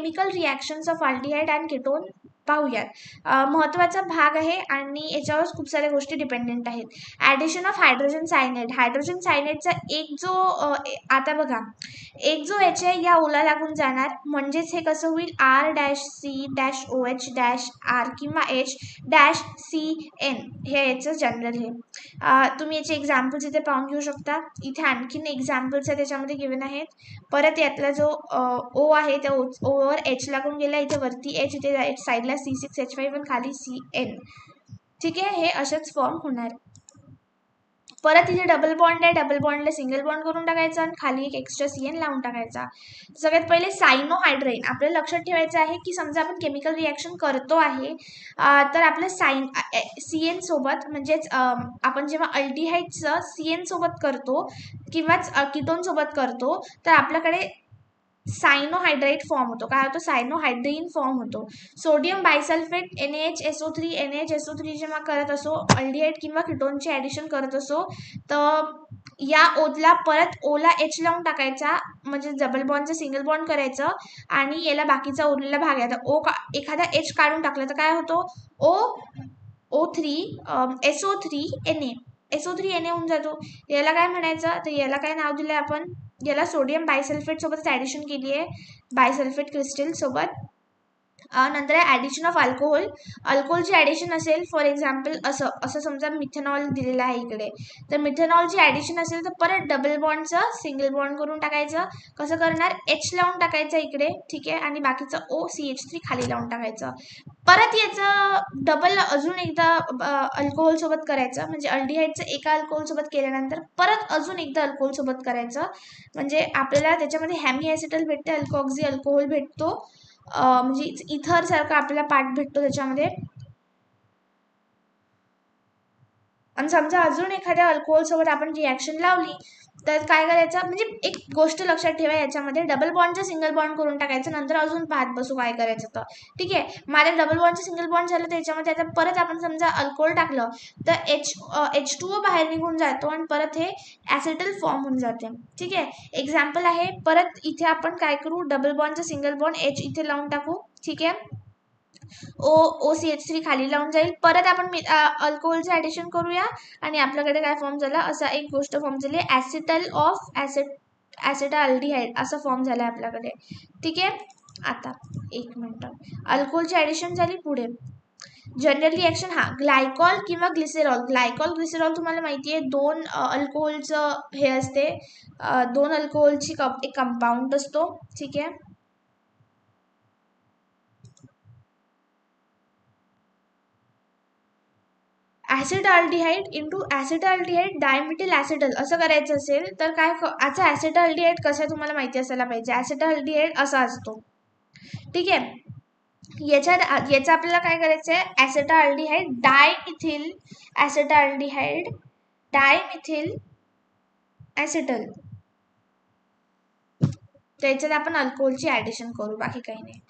Chemical reactions of aldehyde and ketone पाहूयात. महत्त्वाचा भाग आहे आणि याच्यावर खूप साऱ्या गोष्टी डिपेंडेंट आहेत. Addition of hydrogen cyanide. Hydrogen सायनाइडचा एक जो आता बघा, एक जो एच आहे या ओला लागून जाणार, म्हणजेच हे कसं होईल, R-C-OH- R किंवा H-CN हे याचं जनरल हे. तुम्ही याचे एक्झाम्पल्स इथे पाहून घेऊ शकता. इथे आणखीन एक्झाम्पल्स आहे त्याच्यामध्ये गिवन आहेत. परत यातला जो ओ आहे त्या ओवर एच लागून गेला, इथे वरती एच, इथे राईट साईडला C6H5 आणि खाली CN. ठीक आहे, हे असेच फॉर्म होणार. परत इथे डबल बॉन्ड आहे, डबल बॉन्डला सिंगल बॉन्ड करून टाकायचा आणि खाली एक एक्स्ट्रा CN लावून टाकायचा. सगळ्यात पहिले सायनोहायड्रेन. आपल्याला लक्षात ठेवायचं आहे की समजा आपण केमिकल रिॲक्शन करतो आहे तर आपलं CN सोबत, म्हणजेच आपण जेव्हा अल्डिहाइडचं CN सोबत करतो किंवा कीटोन सोबत करतो तर आपल्याकडे सायनोहायड्रेट फॉर्म होतो. काय होतो? सायनोहायड्रीन फॉर्म होतो. सोडियम बायसल्फेट NaHSO3 जेव्हा करत असो, अल्डिहाइड किंवा कीटोनचे ॲडिशन करत असो, तर या ओला परत ओला एच लावून टाकायचा, म्हणजे डबल बॉन्डचं सिंगल बॉन्ड करायचं आणि याला बाकीचा उरलेला भाग आहे. एखादा एच काढून टाकला तर काय होतो? SO3Na होऊन जातो. याला काय म्हणायचं? तर याला काय नाव दिलं आपण? याला सोडियम बायसल्फेट सोबत ॲडिशन केली आहे, बायसल्फेट क्रिस्टल सोबत. नंतर ॲडिशन ऑफ अल्कोहोल. अल्कोहोलची ॲडिशन असेल, फॉर एक्झाम्पल असं समजा मिथेनॉल दिलेलं आहे इकडे, तर मिथेनॉलची ॲडिशन असेल तर परत डबल बॉन्डचं सिंगल बॉन्ड करून टाकायचं. कसं करणार? एच लावून टाकायचं इकडे, ठीक आहे, आणि बाकीचं OCH3 खाली लावून टाकायचं. परत याचं डबल अजून एकदा अल्कोहोल सोबत करायचं, म्हणजे अल्डिहाइडचं एका अल्कोहोल सोबत केल्यानंतर परत अजून एकदा अल्कोहोल सोबत करायचं, म्हणजे आपल्याला त्याच्यामध्ये हॅमी ॲसिटल भेटते, अल्कोऑक्झी अल्कोहोल भेटतो, म्हणजे इथर सारखा आपल्याला पार्ट भेटतो त्याच्यामध्ये. आणि समजा अजून एखाद्या अल्कोहोल सोबत आपण रिॲक्शन लावली तर काय करायचं, म्हणजे एक गोष्ट लक्षात ठेवा, याच्यामध्ये डबल बॉन्डचं सिंगल बॉन्ड करून टाकायचं, नंतर अजून पाहत बसू काय करायचं तर. ठीक आहे, माझ्या डबल बॉन्डचं सिंगल बॉन्ड झालं त्याच्यामध्ये आता परत आपण समजा अल्कोहोल टाकलं तर H2O बाहेर निघून जातो आणि परत हे ॲसिटल फॉर्म होऊन जाते. ठीक आहे, एक्झाम्पल आहे. परत इथे आपण काय करू, डबल बॉन्डचं सिंगल बॉन्ड H इथे लावून टाकू. ठीक आहे, OCH3 खाली लावून जाईल. परत आपण अल्कोहोलचं ॲडिशन करूया आणि आपल्याकडे काय फॉर्म झाला, असा एक गोष्ट फॉर्म झाली, ॲसिटाल्डिहाइड असा फॉर्म झाला आपल्याकडे. ठीक आहे, आता एक मिनटं, अल्कोहोलची ॲडिशन झाली. पुढे जनरल रिॲक्शन, ग्लायकॉल किंवा ग्लिसेरॉल. ग्लिसेरॉल तुम्हाला माहिती आहे, दोन अल्कोहोलचं हे असते, दोन अल्कोहोलची एक कंपाऊंड असतो. ठीक आहे, ॲसिटाल्डिहाइड इंटू ॲसिटाल्डिहाइड डायमिथिल ॲसिटल असं करायचं असेल तर काय, आता ॲसिटाल्डिहाइड कसं तुम्हाला माहिती असायला पाहिजे. ॲसिटाल्डिहाइड असा असतो. ठीक आहे, याचं आपल्याला काय करायचं आहे, ॲसिटाल्डिहाइड डायमिथिल ॲसिटल, त्याच्यात आपण अल्कोहोलची ॲडिशन करू, बाकी काही नाही.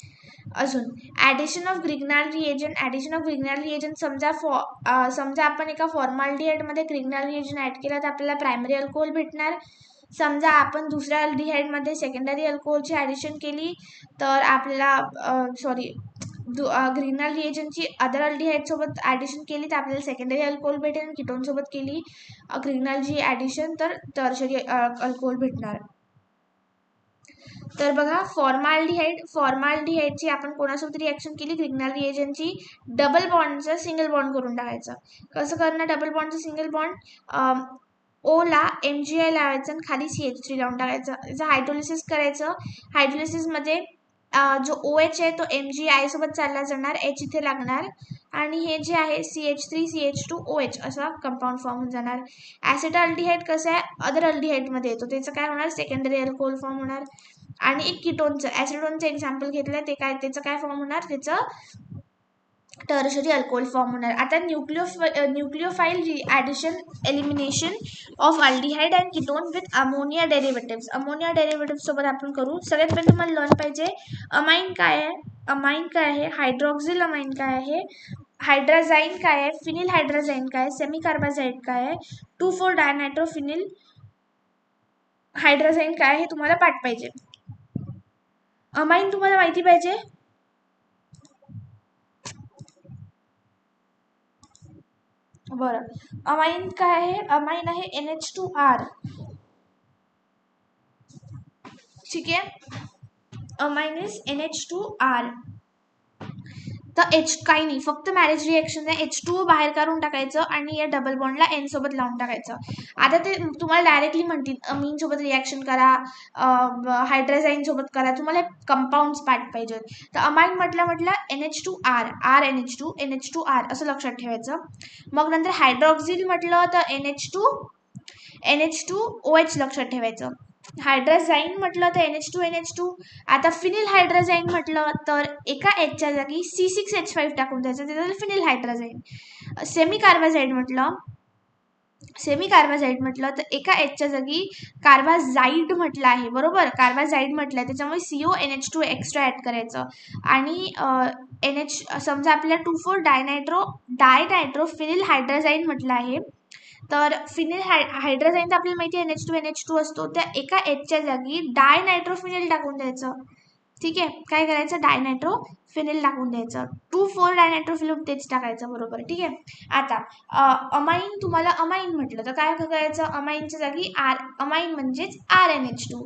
अजून ॲडिशन ऑफ ग्रिग्नाल रिएजंट. समजा आपण एका फॉर्माल्डिहाइडमध्ये ग्रिग्नाल रिएजंट ॲड केला तर आपल्याला प्रायमरी अल्कोहोल भेटणार. समजा आपण दुसऱ्या अल्डिहाइडमध्ये सेकंडरी अल्कोहोलची ॲडिशन केली तर आपल्याला ग्रिग्नाल रिएजंटची अदर अल्डिहाइड सोबत ॲडिशन केली तर आपल्याला सेकंडरी अल्कोहोल भेटेल, आणि कीटोन सोबत केली ग्रिग्नालची ॲडिशन तर टर्शरी अल्कोहोल भेटणार. तर बघा, फॉर्माल्डिहाइडची आपण कोणासोबत रिॲक्शन केली, ग्रिग्नाल रिएजंटची, डबल बॉन्डचं सिंगल बॉन्ड करून टाकायचं. कसं करणार डबल बॉन्डचं सिंगल बॉन्ड, ओला MgI लावायचं आणि खाली CH3 लावून टाकायचं. याचं हायड्रोलिसिस करायचं. हायड्रोलिसिसमध्ये जो OH आहे तो MgI सोबत चालला जाणार, H इथे लागणार, आणि हे जे आहे CH3CH2OH असा कंपाऊंड फॉर्म होऊन जाणार. ॲसिटाल्डिहाइड कसं आहे, अदर अल्डिहाइडमध्ये येतो, त्याचं काय होणार, सेकंडरी अल्कोहोल फॉर्म होणार. आणि एक कीटोनचं ॲसिटोनचं एक्झाम्पल घेतलं, त्याचं काय फॉर्म होणार, त्याचं टर्शरी अल्कोहोल फॉर्म होणार. आता nucleophile addition elimination of aldehyde and ketone with ammonia derivatives. Ammonia derivative सोबत आपण करू. सगळ्यात पहिले तुम्हाला लर्न पाहिजे अमाइन काय आहे, हायड्रॉक्झिल अमाइन काय आहे, हायड्राझाईन काय आहे, फिनिल हायड्राझाईन काय आहे, सेमी कार्बाझाईड काय आहे, 2,4-डायनायट्रोफिनिल हायड्राझाईन काय आहे, हे तुम्हाला पाठ पाहिजे. अमाइन तुम्हाला माहिती पाहिजे? बरं, अमाइन काय आहे? अमाइन आहे NH2R. ठीक आहे, अमाइन इज NH2R. तर काही नाही, फक्त मॅरेज रिएक्शन आहे, H2O बाहेर काढून टाकायचं आणि या डबल बॉन्डला N सोबत लावून टाकायचं. आता ते तुम्हाला डायरेक्टली म्हणतील अमीन सोबत रिॲक्शन करा, हायड्राझाईन सोबत करा, तुम्हाला कंपाऊंड्स पार्ट पाहिजे. तर अमाइन म्हटलं NH2R, NH2R असं लक्षात ठेवायचं. मग नंतर हायड्रॉक्झिल म्हटलं तर NH2OH लक्षात ठेवायचं. हायड्राझाईन म्हटलं तर NH2NH2. आता फिनिल हायड्राझाईन म्हटलं तर एका Hच्या जागी C6H5 टाकून द्यायचं, ते झालं फिनिल हायड्राझाईन. सेमी कार्बाझाईड म्हटलं तर एका Hच्या जागी कार्बाझाईड म्हटलं आहे, बरोबर, कार्बाझाईड म्हटलं आहे, त्याच्यामुळे CONH2 एक्स्ट्रा ॲड करायचं. आणि NH समजा आपल्याला 2,4 डायनायट्रो फिनिल हायड्राझाईन म्हटलं आहे, तर फिनिल हायड्राझाईन तर आपल्याला माहिती आहे NH2NH2 असतो, त्या एका Hच्या जागी डायनायट्रोफिनिल टाकून द्यायचं. ठीक आहे, काय करायचं? डायनायट्रोफिनिल टाकून द्यायचं. 2,4 डायनायट्रोफिनिल तेच टाकायचं, बरोबर. ठीक आहे, आता अमाइन, तुम्हाला अमाइन म्हटलं तर काय करायचं? अमाइनच्या जागी अमाइन म्हणजेच RNH2.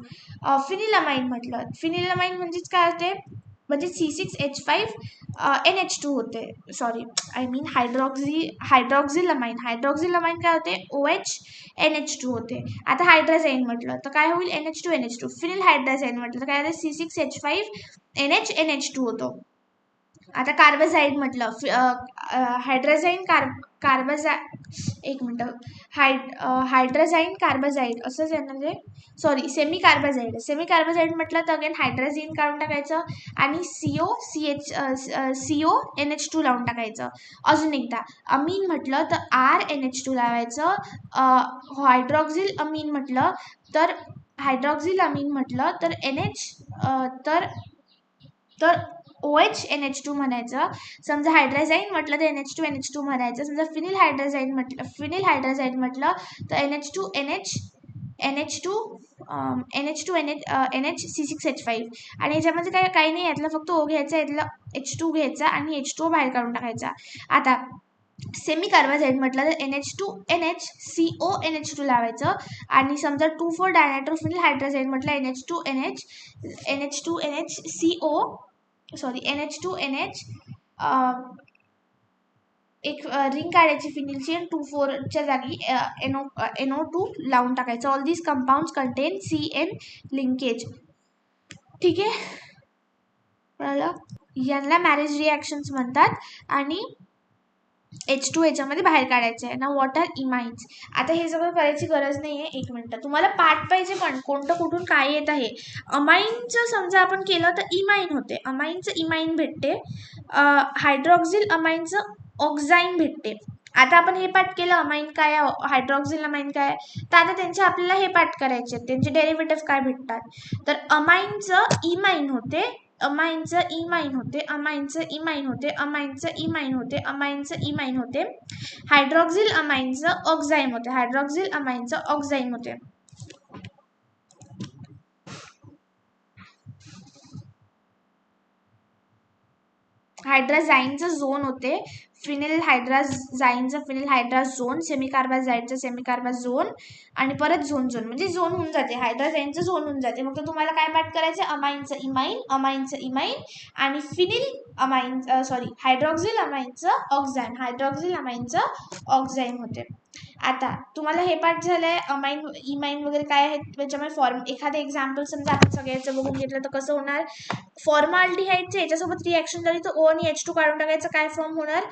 फिनिल अमाइन म्हटलं, फिनिल अमाइन म्हणजेच काय होते? म्हणजे C6H5 NH2 होते, सॉरी आय मीन हायड्रॉक्झिल अमाइन काय होते? OH NH2 होते. आता हायड्राझाईन म्हटलं तर काय होईल? NH2NH2. फिनिल हायड्राझाईन म्हटलं तर काय होते? C6H5 NH2 होतो. आता कार्बाझाईड म्हटलं, हायड्राझाईन एक मिनटं, हायड्राझाईन कार्बाझाईड असंच आहे ना ते, सॉरी सेमी कार्बाझाईड म्हटलं तर अगेन हायड्राझिन काढून टाकायचं आणि CONH2 लावून टाकायचं. अजून एकदा अमीन म्हटलं तर RNH2 लावायचं. हायड्रॉक्झिल अमीन म्हटलं तर तर OH NH2 म्हणायचं. समजा हायड्राझाईन म्हटलं तर NH2NH2 म्हणायचं. समजा फिनिल हायड्राझाईड म्हटलं तर NH2NH C6H5. आणि याच्यामध्ये काही नाही, यातलं फक्त O घ्यायचा, यातला H2 घ्यायचा आणि H2O बाहेर काढून टाकायचा. आता सेमी कार्बाझाईड म्हटलं तर NH2NH CONH2 लावायचं. आणि समजा 2,4 डायनायट्रोफिनिल हायड्राझाईड म्हटलं NH2NH एक रिंग काढायची फिनिलची आणि 2,4च्या जागी NO2 लावून टाकायचं. All these compounds content CN linkage. ठीक आहे, यांना मॅरेज रिॲक्शन्स म्हणतात. आणि H2 याच्यामध्ये बाहेर काढायचे आहे ना. What are imines? आता हे सगळं करायची गरज नाही आहे, एक मिनटं, तुम्हाला पार्ट पाहिजे पण कोणतं कुठून काय येत आहे. अमाइनचं समजा आपण केलं तर इमाइन होते, अमाइनचं इमाइन भेटते. हायड्रॉक्झिल अमाइनचं ऑक्झाईन भेटते. आता आपण हे पार्ट केलं, अमाइन काय आहे, हायड्रॉक्झिल अमाइन काय आहे, तर आता त्यांचे आपल्याला हे पार्ट करायचे, त्यांचे डेरिव्हेटिव्ह काय भेटतात. तर अमाइनचं इमाइन होते, अमाइनचं इमाइन होते. हायड्रॉक्झिल अमाइनचं ऑक्झाईम होते, हायड्राझाईनचं झोन होते, फिनिल हायड्राझोन, सेमी कार्बाझाईडचं झोन, आणि परत झोन म्हणजे झोन होऊन जाते, हायड्राझाईनचं झोन होऊन जाते. मग तुम्हाला काय पाठ करायचं? अमाइनचं इमाइन आणि फिनिल हायड्रॉक्झिल अमाइनचं ऑक्झाईम होते. आता तुम्हाला हे पाठ झालंय इमाइन वगैरे काय आहे त्याच्यामध्ये एखादं एक्झाम्पल समजा आपण सगळ्याचं बघून घेतलं तर कसं होणार? फॉर्माल्डिहाइडचे याच्यासोबत रिॲक्शन झाली तर O आणि H2 काढून टाकायचं, काय फॉर्म होणार?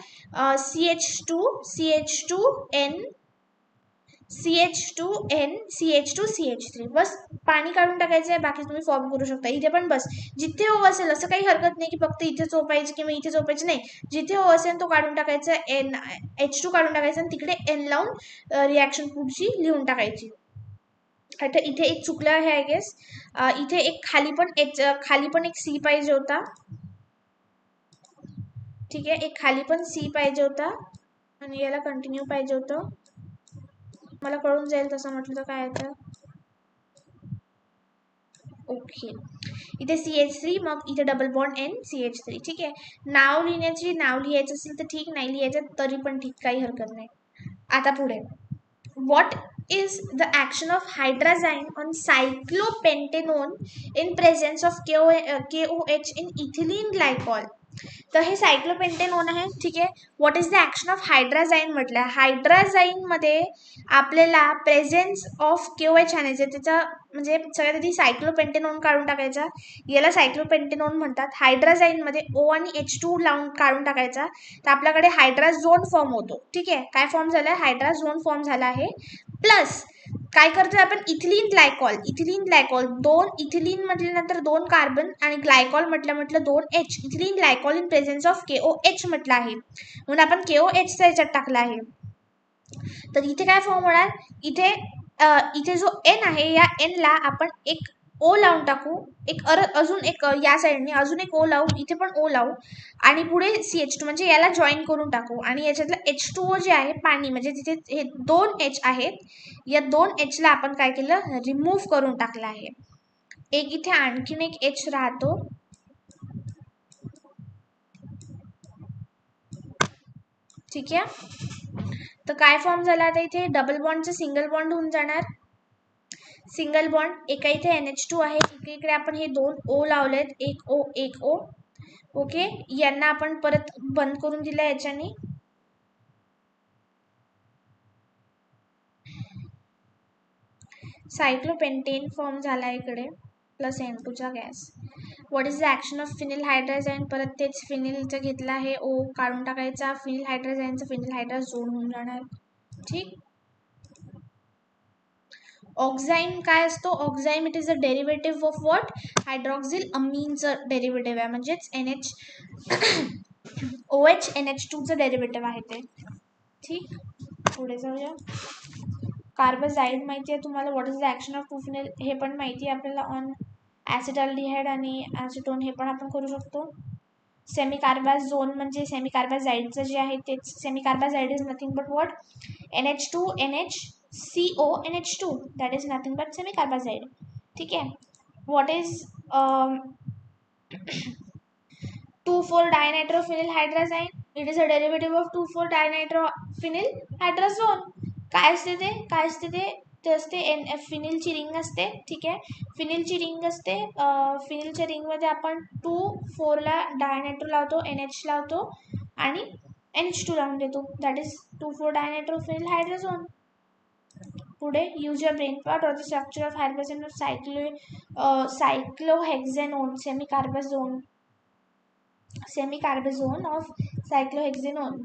CH2CH3. बस पाणी काढून टाकायचं आहे, बाकी तुम्ही फॉर्म करू शकता. इथे पण बस जिथे O असेल, असं काही हरकत नाही की फक्त इथेच O पाहिजे किंवा इथेच O पाहिजे, नाही, जिथे O असेल तो काढून टाकायचा, H2 काढून टाकायचं आणि तिकडे N लावून रिॲक्शन पुढची लिहून टाकायची. आता इथे एक चुकलं आहे आय गेस, इथे एक खाली पण एक C पाहिजे होता. ठीक आहे, एक खाली पण C पाहिजे होता आणि याला कंटिन्यू पाहिजे होतं. मला कळून जाईल तसं म्हटलं तर काय आहे. ओके, इथे CH3, मग इथे डबल बॉन्ड NCH3. ठीक आहे, नाव लिहायचं असेल तर ठीक, नाही लिहायचं तरी पण ठीक, काही हरकत नाही. आता पुढे, what is the action of hydrazine on cyclopentanone in presence of KOH in ethylene glycol? तर हे सायक्लोपेंटेनोन आहे. ठीक आहे, what is the action of hydrazine म्हटलं. हायड्राझाईनमध्ये आपल्याला प्रेझेन्स ऑफ KOH आणायचं, त्याचा म्हणजे सगळ्यात आधी सायक्लोपेंटेनोन काढून टाकायचा, याला सायक्लोपेंटेनोन म्हणतात. हायड्राझाईनमध्ये O आणि H2 लावून काढून टाकायचा, तर आपल्याकडे हायड्राझोन फॉर्म होतो. ठीक आहे, काय फॉर्म झाला आहे, हायड्राझोन फॉर्म झाला आहे. प्लस काय करतोय आपण, इथिलीन ग्लायकॉल, दोन इथिलीन म्हटल्यानंतर दोन कार्बन आणि ग्लायकॉल म्हटलं 2H, ethylene glycol in presence of KOH म्हटलं आहे, म्हणून आपण KOH चा याच्यात टाकला आहे. तर इथे काय फॉर्म होणार, इथे जो N आहे, या N ला आपण एक O लावून टाकू, अजून एक या साईडने अजून एक O लावू, इथे पण O लावू, आणि पुढे CH2 म्हणजे याला जॉईन करून टाकू, आणि याच्यातलं H2O जे आहे पाणी, म्हणजे तिथे हे 2H आहेत, या 2H ला आपण काय केलं, रिमूव्ह करून टाकलं आहे. एक इथे आणखीन एक H राहतो. ठीक आहे, तर काय फॉर्म झाला, आता इथे डबल बॉन्डचं सिंगल बॉन्ड होऊन जाणार. सिंगल बॉन्ड, एका इथे NH2 आहे, इकडे आपण हे 2 O लावलेत, एक O. ओके, यांना आपण परत बंद करून दिलं याच्याने. सायक्लोपेंटेन फॉर्म झाला इकडे, प्लस N2 चा gas. What is the action of phenyl hydrazine, परत तेच फिनिलचं घेतलं आहे, O काढून टाकायचा, फिनिल हायड्राझाईनचं फिनिल हायड्राझोन होऊन जाणार. ठीक, ऑक्झाईन काय असतो, oxime it is a derivative of what, hydroxyl अमीनचं डेरिव्हेटिव्ह आहे, म्हणजेच OH NH2 चं डेरिव्हेटिव्ह आहे ते. ठीक, पुढे जाऊया. कार्बाझाईड माहिती आहे तुम्हाला, what is the action of 2-फिनिल, हे पण माहिती आहे आपल्याला, ऑन ॲसिटाल्डिहाइड आणि ॲसिटोन, हे पण आपण करू शकतो. सेमिकार्बाझोन म्हणजे सेमिकार्बाझाईडचं जे आहे तेच, semicarbazide is nothing but what, NH2 NHCO NH2, that is nothing but semicarbazide. ठीक आहे, व्हॉट इज 2,4-डायनायट्रोफिनिल hydrazine, it is a derivative of 2,4-डायनायट्रोफिनिल हायड्राझोन. काय असते ते असते फिनिलची रिंग असते. ठीक आहे, फिनिलची रिंग असते, फिनिलच्या रिंगमध्ये आपण 2,4 ला डायनायट्रो लावतो, NH लावतो आणि NH2 लावून देतो, दॅट इज 2,4-डायनायट्रोफिनिल हायड्राझोन. पुढे, use your brain part or the structure of hydrogen of cyclohexanone, semicarbazone of सायक्लोहेक्झेनोन.